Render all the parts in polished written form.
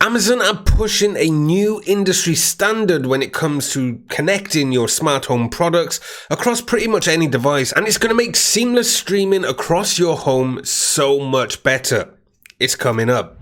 Amazon are pushing a new industry standard when it comes to connecting your smart home products across pretty much any device, and it's going to make seamless streaming across your home so much better. It's coming up.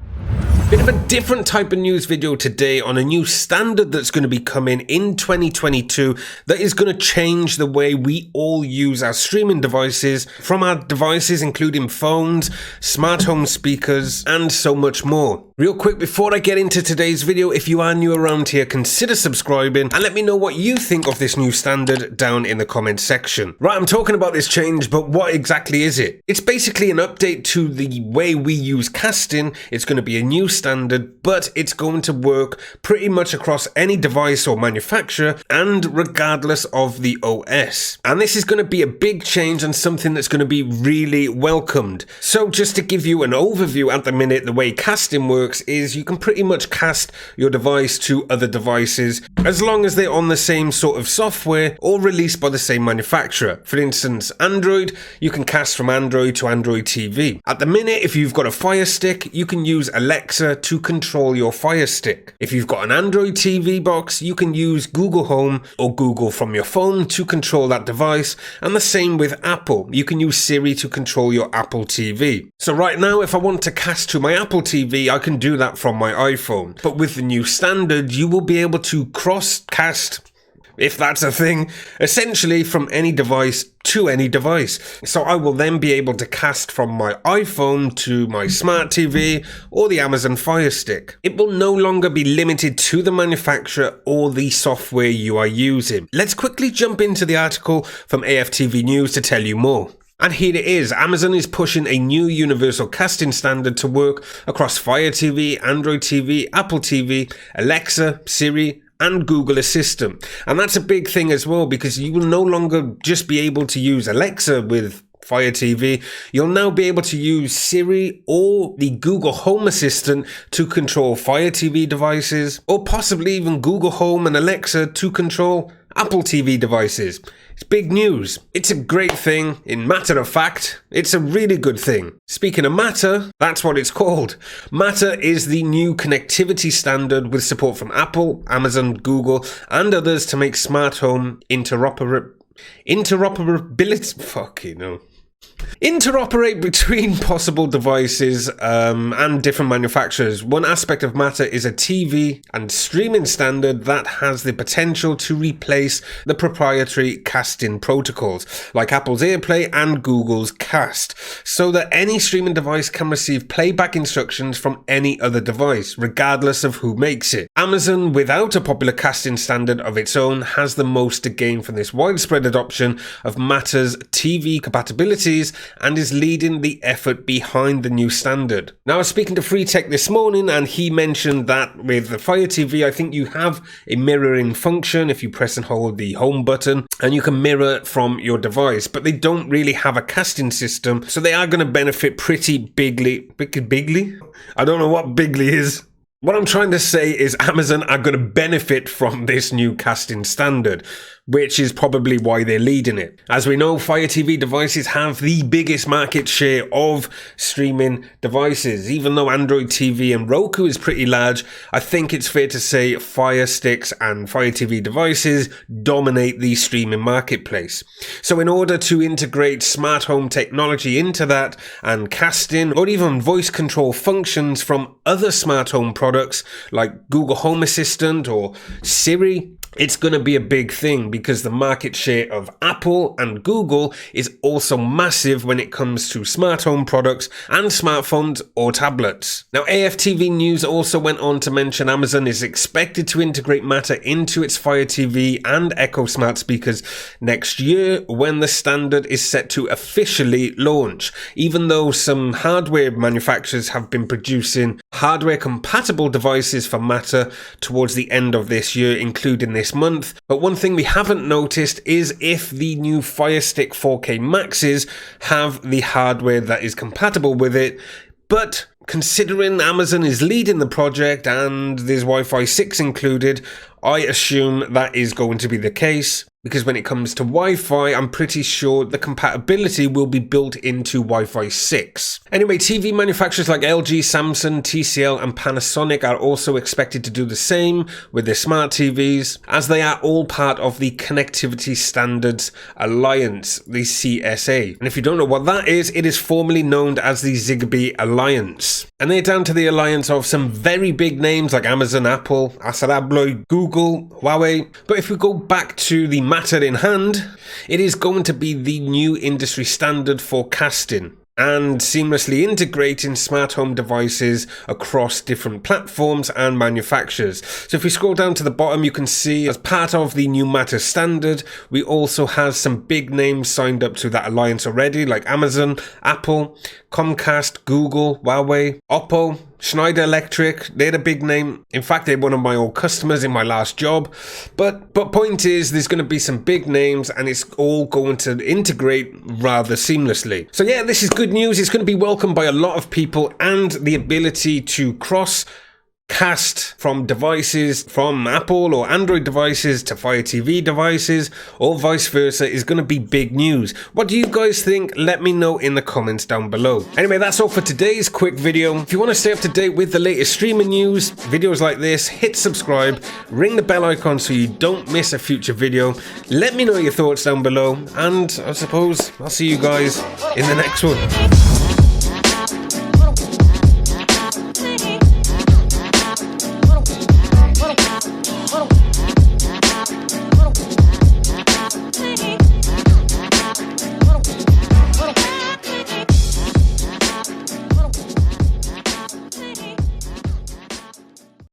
Bit of a different type of news video today on a new standard that's going to be coming in 2022 that is going to change the way we all use our streaming devices, from our devices including phones, smart home speakers, and so much more. Real quick before I get into today's video, if you are new around here, consider subscribing and let me know what you think of this new standard down in the comment section. Right, I'm talking about this change, but what exactly is it? It's basically an update to the way we use casting. It's going to be a new standard, but it's going to work pretty much across any device or manufacturer and regardless of the OS. And this is going to be a big change and something that's going to be really welcomed. So just to give you an overview at the minute, the way casting works is you can pretty much cast your device to other devices as long as they're on the same sort of software or released by the same manufacturer. For instance, Android, you can cast from Android to Android TV. At the minute, if you've got a Firestick, you can use Alexa to control your Firestick. If you've got an Android TV box, you can use Google Home or Google from your phone to control that device, and the same with Apple. You can use Siri to control your Apple TV. So right now, if I want to cast to my Apple TV, I can do that from my iPhone. But with the new standard, you will be able to cross-cast, if that's a thing, essentially from any device to any device. So I will then be able to cast from my iPhone to my smart TV or the Amazon Fire Stick. It will no longer be limited to the manufacturer or the software you are using. Let's quickly jump into the article from AFTV News to tell you more. And here it is. Amazon is pushing a new universal casting standard to work across Fire TV, Android TV, Apple TV, Alexa, Siri, and Google Assistant. And that's a big thing as well, because you will no longer just be able to use Alexa with Fire TV. You'll now be able to use Siri or the Google Home Assistant to control Fire TV devices, or possibly even Google Home and Alexa to control Apple TV devices. It's big news. It's a great thing. In matter of fact, it's a really good thing. Speaking of Matter, that's what it's called. Matter is the new connectivity standard with support from Apple, Amazon, Google, and others to make smart home interoperate between possible devices and different manufacturers. One aspect of Matter is a TV and streaming standard that has the potential to replace the proprietary casting protocols like Apple's AirPlay and Google's Cast, so that any streaming device can receive playback instructions from any other device, regardless of who makes it. Amazon, without a popular casting standard of its own, has the most to gain from this widespread adoption of Matter's TV compatibilities and is leading the effort behind the new standard. Now, I was speaking to Firestick this morning and he mentioned that with the Fire TV, I think you have a mirroring function if you press and hold the home button, and you can mirror from your device, but they don't really have a casting system, so they are going to benefit pretty bigly. I don't know what bigly is. What I'm trying to say is Amazon are going to benefit from this new casting standard, which is probably why they're leading it. As we know, Fire TV devices have the biggest market share of streaming devices. Even though Android TV and Roku is pretty large, I think it's fair to say Fire Sticks and Fire TV devices dominate the streaming marketplace. So in order to integrate smart home technology into that, and casting or even voice control functions from other smart home products like Google Home Assistant or Siri, it's going to be a big thing because the market share of Apple and Google is also massive when it comes to smart home products and smartphones or tablets. Now, AFTV News also went on to mention Amazon is expected to integrate Matter into its Fire TV and Echo smart speakers next year, when the standard is set to officially launch, even though some hardware manufacturers have been producing hardware compatible devices for Matter towards the end of this year, including this month. But one thing we haven't noticed is if the new Firestick 4K Maxes have the hardware that is compatible with it. But considering Amazon is leading the project and there's Wi-Fi 6 included, I assume that is going to be the case. because when it comes to Wi-Fi, I'm pretty sure the compatibility will be built into Wi-Fi 6. Anyway, TV manufacturers like LG, Samsung, TCL and Panasonic are also expected to do the same with their smart TVs, as they are all part of the Connectivity Standards Alliance, the CSA. And if you don't know what that is, it is formerly known as the Zigbee Alliance. And they're down to the alliance of some very big names like Amazon, Apple, Acerablo, Google, Huawei. But if we go back to the matter in hand, it is going to be the new industry standard for casting and seamlessly integrating smart home devices across different platforms and manufacturers. So if we scroll down to the bottom, you can see as part of the new Matter standard, we also have some big names signed up to that alliance already, like Amazon, Apple, Comcast, Google, Huawei, Oppo, Schneider Electric. They're the big name. In fact, they're one of my old customers in my last job. But point is, there's going to be some big names and it's all going to integrate rather seamlessly. So yeah, this is good news. It's going to be welcomed by a lot of people, and the ability to cast from devices from Apple or Android devices to Fire TV devices or vice versa is going to be big news. What do you guys think? Let me know in the comments down below. Anyway, that's all for today's quick video. If you want to stay up to date with the latest streaming news, videos like this, hit subscribe, ring the bell icon so you don't miss a future video. Let me know your thoughts down below, and I suppose I'll see you guys in the next one.